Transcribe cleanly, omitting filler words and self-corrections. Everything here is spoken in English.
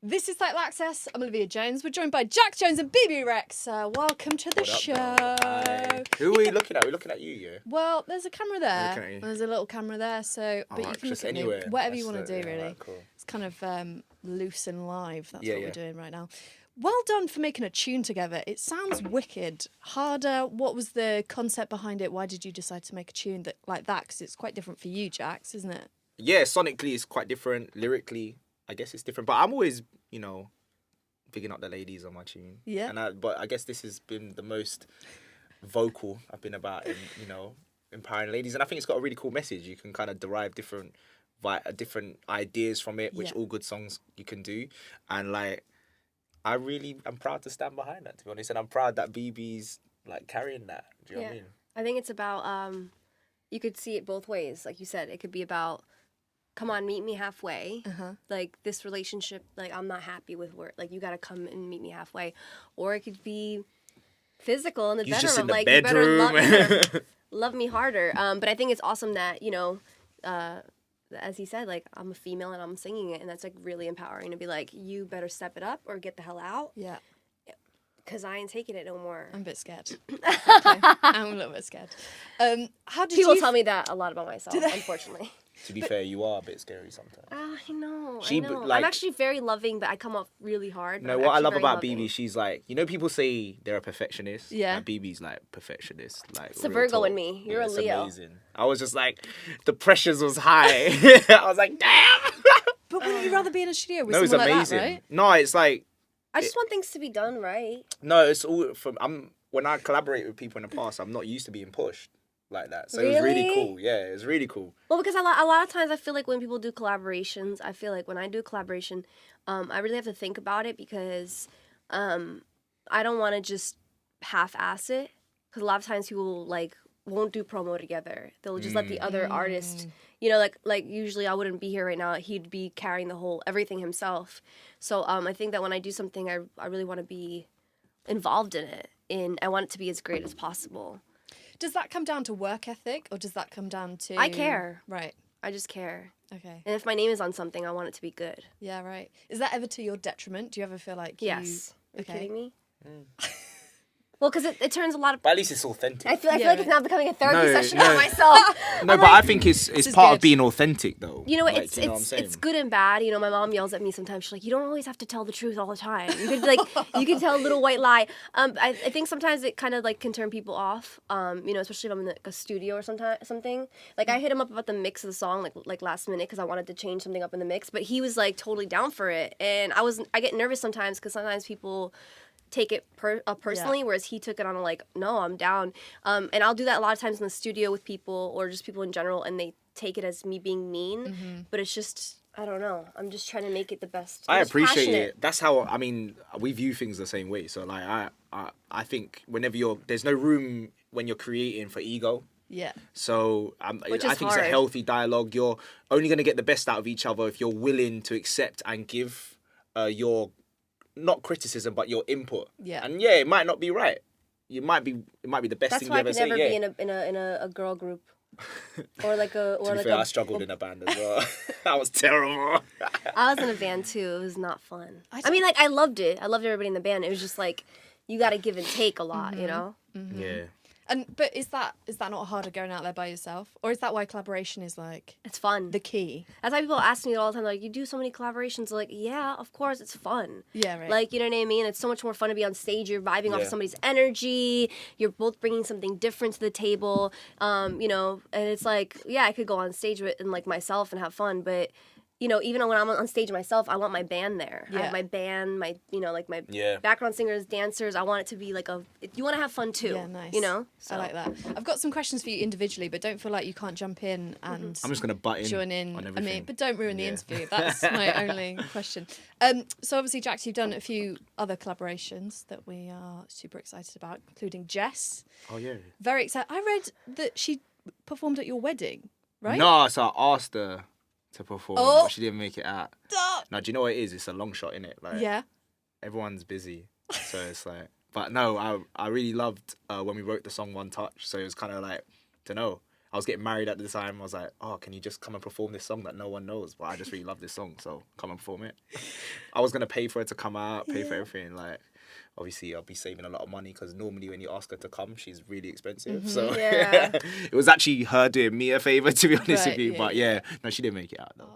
This is Title Access. I'm Olivia Jones. We're joined by Jax Jones and Bebe Rexha. Welcome to the show. Hi. Who are we looking at? We're looking at you, yeah? Well, there's a camera there. Looking at you. There's a little camera there, so but you can just look at me. anywhere. Whatever you want to do, really. Right, cool. It's kind of loose and live. That's Yeah, what we're yeah. doing right now. Well done for making a tune together. It sounds wicked. Harder. What was the concept behind it? Why did you decide to make a tune like that? Because it's quite different for you, Jax, isn't it? Yeah, sonically it's quite different. Lyrically, I guess it's different. But I'm always, picking up the ladies on my tune. Yeah. But I guess this has been the most vocal I've been about in, empowering ladies. And I think it's got a really cool message. You can kind of derive different ideas from it, which all good songs you can do. And I'm proud to stand behind that, to be honest. And I'm proud that BB's carrying that. Do you know what I mean? I think it's about, you could see it both ways. Like you said, it could be about, come on, meet me halfway. Like, this relationship, I'm not happy with where, you gotta come and meet me halfway. Or it could be physical in the bedroom. Just in the bedroom. bedroom. You better love me harder. But I think it's awesome that, as he said, I'm a female and I'm singing it. And that's, really empowering to be like, you better step it up or get the hell out. Yeah. Because I ain't taking it no more. I'm a bit scared. Okay. I'm a little bit scared. How did People you... tell me that a lot about myself, unfortunately. To be fair, you are a bit scary sometimes. I know. Like- I'm actually very loving, but I come off really hard. No, what I love about BB, she's people say they're a perfectionist. Yeah. And BB's perfectionist. It's a Virgo in me. You're a it's Leo. Amazing. I was just the pressures was high. I was like, damn. But wouldn't you rather be in a studio with No, it's someone amazing. like that, right? No, it's I just want things to be done right. no, it's all from. When I collaborate with people in the past, I'm not used to being pushed like that. So it was really Really? cool. Yeah, it was really cool. Well, because a lot of times I feel like when people do collaborations, I feel like when I do a collaboration, I really have to think about it because I don't want to just half-ass it. Because a lot of times people won't do promo together. They'll just let the other artist, usually I wouldn't be here right now. He'd be carrying everything himself. So I think that when I do something, I really want to be involved in it. And I want it to be as great as possible. Does that come down to work ethic, or does that come down to... I care. Right. I just care. Okay. And if my name is on something, I want it to be good. Yeah, right. Is that ever to your detriment? Do you ever feel like Yes. Are you Okay. kidding me? Well, because it turns a lot of... But at least it's authentic. I feel like it's now becoming a therapy No, session no. on myself. No, I'm but I think it's is part good. of being authentic, though. You know, Like, it's you know what I'm saying? it's good and bad. My mom yells at me sometimes. She's like, you don't always have to tell the truth all the time. You could you can tell a little white lie. I think sometimes it kind of can turn people off. Especially if I'm in a studio or something. I hit him up about the mix of the song like last minute because I wanted to change something up in the mix, but he was totally down for it, and I get nervous sometimes because sometimes people take it personally, whereas he took it on no, I'm down. And I'll do that a lot of times in the studio with people or just people in general, and they take it as me being mean. But it's just, I don't know. I'm just trying to make it the best. I most appreciate passionate. it. That's how, we view things the same way. So, I think whenever there's no room when you're creating for ego. Yeah. So I Which think is it's a hard. healthy dialogue. You're only going to get the best out of each other if you're willing to accept and give your, not criticism, but your input. Yeah. And it might not be right. It might be the best That's thing why you I ever could say. never Yeah. be in a girl group. Or a... To Or be fair, I struggled in a band as well. That was terrible. I was in a band too. It was not fun. I I loved it. I loved everybody in the band. It was just you got to give and take a lot, you know? Yeah. But is that not harder going out there by yourself, or is that why collaboration is It's fun. the key? That's why people ask me all the time, you do so many collaborations. Yeah, of course, it's fun. Yeah, right. You know what I mean? It's so much more fun to be on stage. You're vibing off Yeah. somebody's energy. You're both bringing something different to the table. And it's I could go on stage with and myself and have fun, but even when I'm on stage myself, I want my band there. I Yeah. have my band, my my Yeah. background singers, dancers. I want it to be you want to have fun too. Yeah, nice. So I like that. I've got some questions for you individually, but don't feel like you can't jump in and I'm just going to butt in join in. on everything. But don't ruin the Yeah. interview. That's my only question. So obviously, Jax, you've done a few other collaborations that we are super excited about, including Jess. Oh, yeah. Very excited. I read that she performed at your wedding, right? No, so I asked her to perform, Oh. but she didn't make it out. Duh. Now, do you know what it is? It's a long shot, innit? Yeah. Everyone's busy, so it's but no, I really loved when we wrote the song One Touch, so it was kind of I was getting married at the time. I was like, oh, can you just come and perform this song that no one knows? But I just really love this song, so come and perform it. I was gonna pay for it to come out, pay for everything. Like, obviously, I'll be saving a lot of money because normally when you ask her to come, she's really expensive. So Yeah. it was actually her doing me a favor, to be honest Right, with you. yeah, But yeah, no, she didn't make it out though.